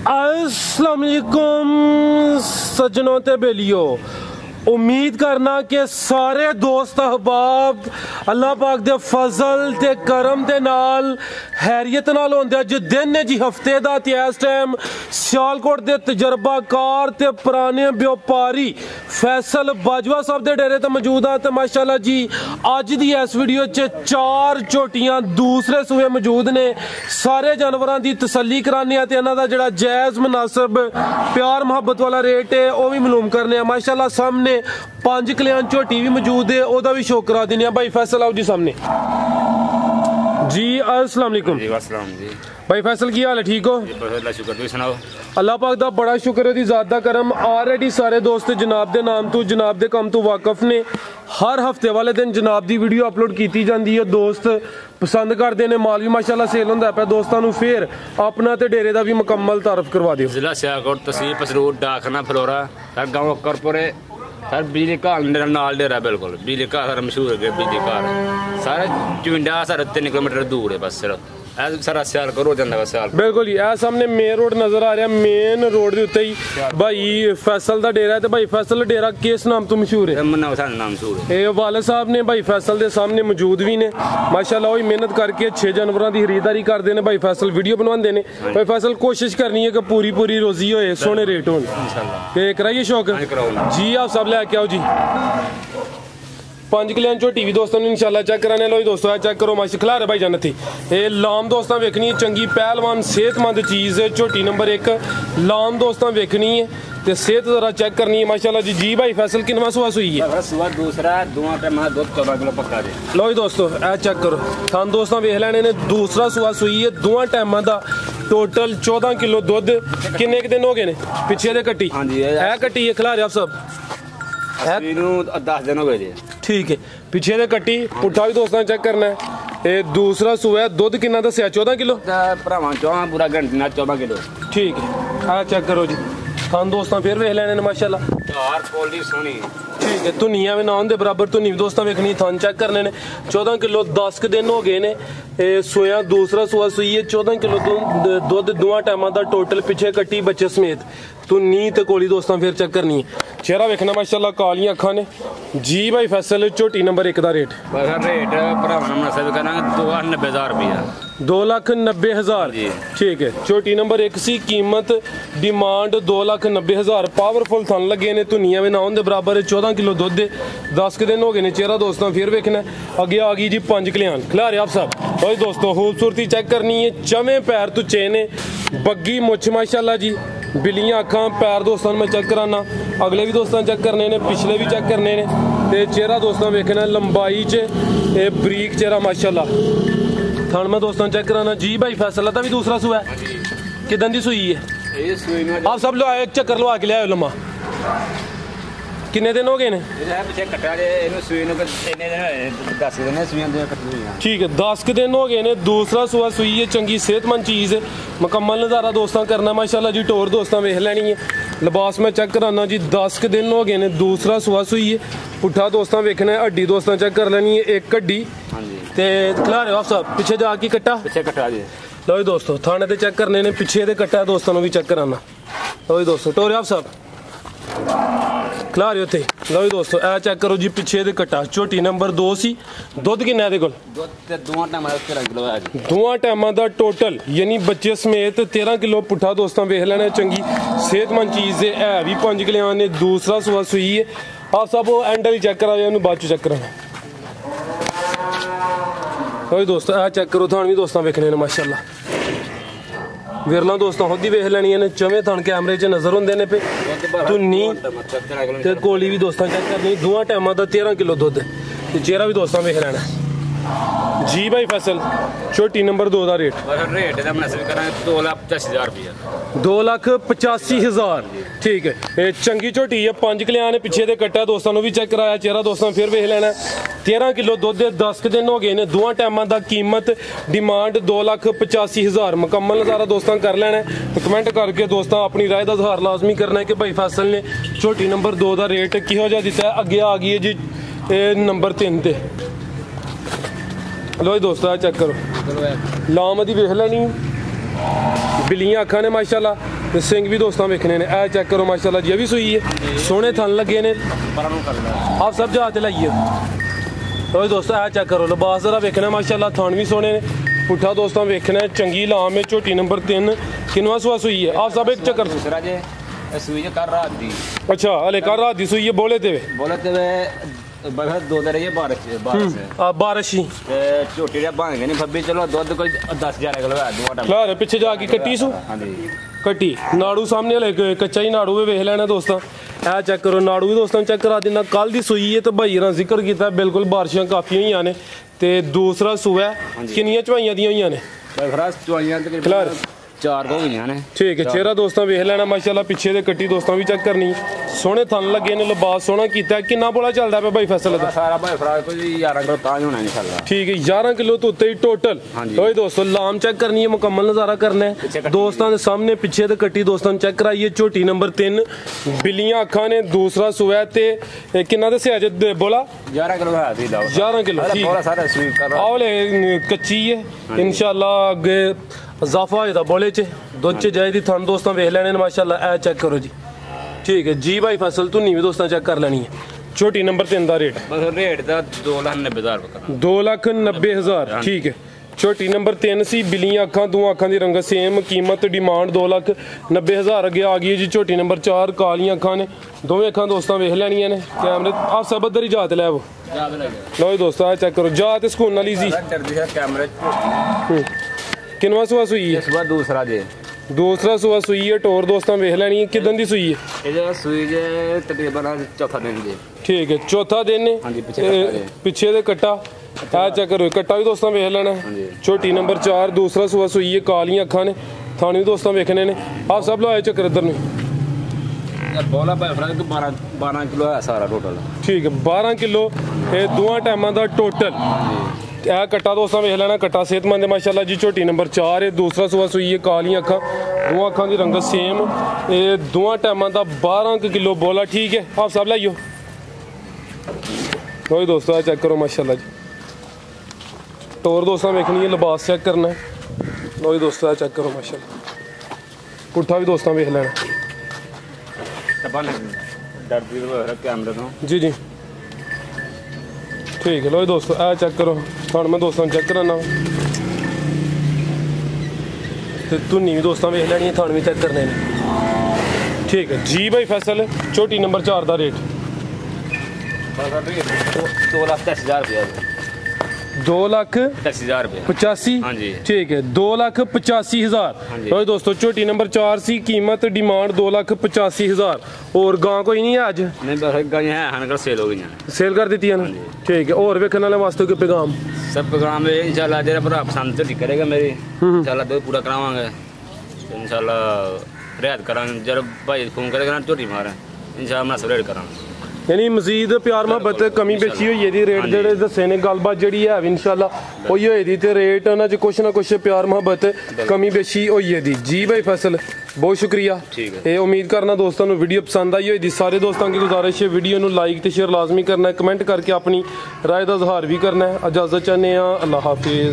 अस्सलाम वालेकुम सज्जनों ते बेलियो, उम्मीद करना कि सारे दोस्त अहबाब अल्लाह पाक दे फजल ते करम दे नाल हैरियत नाल होंदे। अज दिन ने जी हफ्ते दा ते इस टाइम सियालकोट दे तजर्बाकार ते पुराने व्यापारी फैसल बाजवा साहब दे डेरे ते मौजूद आ। ते माशाल्लाह जी अज दी इस वीडियो च 4 झोटियां दूसरे सूए मौजूद ने। सारे जानवरां दी तसल्ली कराने ते इन्हां दा जेहड़ा जायज़ मुनासिब प्यार मुहब्बत वाला रेट है वह भी मालूम करने। माशाल्लाह सामने 5 कल्याण झोटी भी मौजूद है, ओदा भी शो करा देने। भाई फैसल आओ जी सामने जी। अस्सलाम वालेकुम जी भाई फैसल की हाल है? ठीक हो? शुक्र, तुम सुनाओ? अल्लाह पाक दा बड़ा शुक्र है, ज़ात दा करम। ऑलरेडी सारे दोस्त जनाब दे नाम तो जनाब दे कम तो वाकफ ने। हर हफ्ते वाले दिन जनाब दी वीडियो अपलोड की जाती है, दोस्त पसंद करते हैं, माल भी माशाल्लाह सेल होंदा है। दोस्तों को फिर अपना ते डेरे दा भी मुकम्मल तारफ करवा दियो। जिला सियालकोट, तहसील पसरूर, डाकखाना फलोरा, सर गाँव करपुरे, सर बिजली घर नाल डेरा, बिल्कुल बिजली घर सर मशहूर है। बिजली घर सारे चुंडा सर 3 किलोमीटर दूर है, बस सिर्फ सारा सियालकोट हो जाता है। बिल्कुल जी, ए सामने मेन रोड नजर आ रहा, मेन रोड के उत्ते ही भाई फैसल दा डेरा है। तो भाई फैसल डेरा किस नाम तो मशहूर है? नाम मशहूर है। वाले साहब ने भाई फैसल के सामने मौजूद भी ने माशाल्लाह। वही मेहनत करके 6 जानवरों की खरीदारी करते हैं। भाई फैसल वीडियो बनवाते हैं। भाई फैसल कोशिश करनी है कि पूरी पूरी रोजी होए, सोने रेट हो। कराइए शौक जी, आप सब लैके आओ जी। 5 कल्याण झोटी भी दोस्तों ने इंशाल्लाह चेक कराने। लो दोस्तों चेक करो, माशा खिलारे भाई जान थी ये लाम दोस्तों वेखनी है। चंगी पहलवान सेहतमंद चीज़ है। झोटी नंबर 1 लाम दोस्तों वेखनी है तो सेहत जरा चेक करनी है माशाल्लाह जी। जी भाई फैसल किनवा सुहा सुई है? सुहा दूसरा, 2 टाइम दूध 14 किलो पक्का दे। लो दोस्तों ए चेक करो, थान दोस्तों वेख लैने ने। दूसरा सुहा सुई है, 2 टाइम का टोटल 14 किलो दुध। किन्ने दिन हो गए ने पिछे दे कट्टी? हाँ जी है कट्टी है खिलारे आप सब 10 दिन हो गए। ठीक है, पिछे दे कट्टी पुट्ठा भी दोस्तों चेक करना है। ये दूसरा सुहा दुध कितना दसिया? 14 किलो भरावां चौहां पूरा घंटे 14 किलो। ठीक है, आ चेक करो जी। थान दोस्तों फिर वेख लेने माशाल्लाह। ठीक है, धुनिया भी ना होंगे बराबर, धुनी भी दोस्तों वेखनी। थान चेक करने ने 14 किलो 10 दिन हो गए ने। सोया दूसरा सुहा सुई है, 14 किलो दुध 2 टाइम का टोटल। पिछे कट्टी बच्चे समेत धुनी ते कोली दोस्तों फिर चेक करनी है। चेहरा वेखना माशाल्लाह, कालियां अखां ने जी। भाई फैसल झोटी नंबर 1 का रेट? रेट भरावां 2,90,000 रुपया। 2,90,000। ठीक है, झोटी नंबर 1 सी। कीमत डिमांड 2,90,000। पावरफुल थन लगे ने, धुनिया भी ना होंगे बराबर। 14 किलो दुध दे 10 दिन हो गए ने। चेहरा दोस्तों फिर वेखना। अगे आ गई जी 5 कल्याण खिलारे आप सब। और दोस्तों खूबसूरती चेक करनी है। चवें पैर तो चेने, बग्गी मुछ माशाल्लाह जी। बिल्लियां अखां पैर दोस्तों मैं चेक कराना। अगले भी दोस्तों चेक करने ने, पिछले भी चेक करने ने। ते चेहरा दोस्तों वेखना लंबाई च बरीक चेहरा माशाल्लाह। थान मैं दोस्तों चेक कराना जी। भाई फैसल का भी दूसरा सुहा है, किदन दी सुई है? आप सब लो एक चक्कर लवा के लिया लम्मा। किन्ने दिन हो गए ने? ठीक है, 10 दिन हो गए ने। दूसरा सुहा सुई है, चंगी सेहतमंद चीज़ है। मुकम्मल नज़ारा दोस्तों करना माशाल्लाह जी। टोर दोस्तों वेख लैनी है। लिबास में चेक कराना जी। 10 दिन हो गए ने। दूसरा सुहा सुई है। पुट्ठा दोस्तों वेखना है। हड्डी दोस्तों चेक कर लेनी है, एक हड्डी। खिला रहे हो आप सब पिछे जाके कट्टा? पिछे कट्टा जी। लो जी दोस्तों थाने ते चेक करने ने, पिछे दे कट्टा दोस्तों भी चेक कराना। लो जी दोस्तों टोरे आप सब खिला रहे थे। लो जी दोस्तों ए चेक करो जी, पिछे दे कट्टा। झोटी नंबर 2 सी। दुध किन्ना है? 2 टाइम का टोटल यानी बच्चे समेत 13 किलो। पुट्ठा दोस्तों वेख लेना, चंगी सेहतमंद चीज़ है भी 5 कल्याण ने। दूसरा सुहा सुई है। आप सब एंड वाली चेक करा बाद चेक कराना। लो दोस्तों ए चेक करो, थान भी दोस्तों वेखने ने माशाल्लाह। विरला दोस्तों खुद ही वेख लैनियां ने। चवें थान कैमरे च नजर होंदे ने पे। धुनी ते कोली भी दोस्तों चेक करनी। 2 टाइम का 13 किलो दुध ते चेहरा भी दोस्तों वेख लेना जी। भाई फैसल झोटी नंबर 2 का रेट? 2,85,000 रुपया। 2,85,000। ठीक है, ये चंगी झोटी है। 5 कल्याण पिछे दे कट्टा दोस्तों भी चेक कराया। चेहरा दोस्तों फिर वेख लेना। 13 किलो दुध 10 दिन हो गए ने। 2 टाइम का कीमत डिमांड 2,85,000। मुकम्मल नज़ारा दोस्तों कर लेना है। तो कमेंट करके दोस्तों अपनी राय का इजहार लाजमी करना है कि भाई फैसल ने झोटी नंबर 2 का रेट किहो जिहा दिता है। अगे आ गई है जी नंबर 3 ते। लो जी दोस्तों चेक करो, लाम दी वेख लैनी। बिलियां अखां ने माशाल्लाह ते सिंग भी दोस्तों वेखने ने। ए चेक करो माशाल्लाह जी, भी सूई है, सोहने थन लगे ने। आप सब जाते लाइए तो दोस्तों ए चेक करो, लिबास जरा वेखना माशाल्लाह, थन भी सोहने ने। पुट्ठा दोस्तों वेखना चंगी लाम है, झोटी नंबर 3 किनवा सुआ सूई है। आप सब एक चक्कर सूई कर रात दी। अच्छा हले कर रात दी सूई है। बोले ते दो दिन रही बारिश ही झोटी बन गए नहीं फब्बी। चलो दुध कोई 10-11 किलो है खलार पिछे जाके कट्टी सू कट्टी नाड़ू सामने हले कच्चा ही नाड़ू भी वेख लेना दोस्तों। ए चेक करो नाड़ू भी दोस्तों चेक करा देना। कल दी सूई है तो भाई ने जिक्र किया बिल्कुल बारिशां काफ़ी हुई ने। ते दूसरा सूआ किन्नियां चवाइयां दियां होईयां ने? खलार 4 तो हुई ने। ठीक है, चेहरा दोस्तों वेख लेना माशाल्लाह। पिछे दे कट्टी दोस्तों भी चेक करनी, सोहने थन लगे ने, लिबास सोहना कीता। किन्ना बोला चलदा पे भाई फैसल दा? सारा भाई फराज कोई 11 किलो तां ही होना इंशाल्लाह। ठीक है, 11 किलो तो उत्ते ही टोटल। तो दोस्तों लाम चेक करनी है, मुकम्मल नज़ारा करना है दोस्तों के सामने। पिछे दे कट्टी दोस्तों चेक कराइए, झोटी नंबर 3 बिलियां अखां ने। दूसरा सूआ ते किन्ना दस्सिया जे बोला 11 किलो है। 11 किलो सारा स्वीप कर आवले कच्ची है इंशाल्लाह। अगे इजाफा होएगा बोले च दुध च जाए दी थन दोस्तों वेख लेने माशाल्लाह। ए चेक करो जी, ठीक है जी भाई फसल धुनी भी दोस्तों चेक कर लेनी है। छोटी नंबर 3 का रेट 2,90,000। ठीक है, छोटी नंबर 3 सी, बिलियां अखां, दो अखां की रंगत सेम, कीमत डिमांड 2,90,000 अगे आ गई है जी। छोटी नंबर 4 कालियां अखां ने, दोवें अखां दोस्तों वेख लैनियां ने। कैमरे आप सब इधर ही जात लै वो लो दोस्तों। आ चेक करो जात सुकून वाली सी। किनवा सुआ सूई है? दूसरा सुआ सूई है। टोर दोस्तों वेख लैनी है। किदन दी सूई है? चौथा दिन। ठीक है, चौथा दिन है। पिछे दे कट्टा आ चेक करो, कट्टा भी दोस्तों वेख लेना। छोटी नंबर 4 दूसरा सुआ सूई है। कालियां अखां ने, थाने भी दोस्तों वेखने ने। आप सब लो आए चक्कर इधर ने। 12 किलो है सारा टोटल। ठीक है, 12 किलो दोवां टाइमां दा टोटल। यह कट्टा दोस्तों वेख लेना, कट्टा सेहतमंद है माशाल्लाह जी। छोटी नंबर 4 है। दूसरा सुआ सूई है। कालियां अखां, दो अखां की रंगत सेम, दोवां टाइमां दा 12 किलो बोला। ठीक है, आप सब लाइयो वही दोस्तों। चेक करो माशाल्लाह जी, टोर दोस्तों वेखनी है, लिबास चेक करना है वही दोस्तों। चेक करो माशाल्लाह, पुट्ठा भी दोस्तों वेख लेना जी जी। ठीक है, लो दोस्तों ए चेक करो, थन मैं दोस्तों चेक कराना तो धुनी भी दोस्तों वेख लैनी है, थन भी चेक करने ने। ठीक है जी भाई फैसल, छोटी नंबर 4 का रेट 2,85,000। ठीक है, 2,85,000। तो दोस्तों छोटी नंबर 4 सी, कीमत डिमांड 2,85,000। और गां कोई नहीं है अज? सेल हो गई, सेल कर दी है ना। ठीक है, और वेखने वाले वास्ते कोई पैगाम? सब पैगाम इंशाल्लाह जेरा भरा पसंद तो करेगा मेरी इंशाल्लाह तो पूरा करावांगे इंशाल्लाह। रियायत करांगे जरा भाई फोन करेगा ना झोटी मारे इंशाल्लाह मैं सब रेट करांगे। यानी मजीद प्यार मुहब्बत कमी बेची हुई है रेट जेह्ड़े दस्से ने, गलबात जी है इंशाल्लाह होई होई दी, ते रेट उन्हां च कुछ ना कुछ प्यार मुहब्बत कमी बेची होई है दी जी भाई फैसल। बहुत शुक्रिया। ये उम्मीद करना दोस्तों को वीडियो पसंद आई होई दी। सारे दोस्तों की गुजारिश है वीडियो को लाइक तो शेयर लाजमी करना है, कमेंट करके अपनी राय का इजहार भी करना है। इजाजत चाहते हैं, अल्लाह हाफिज।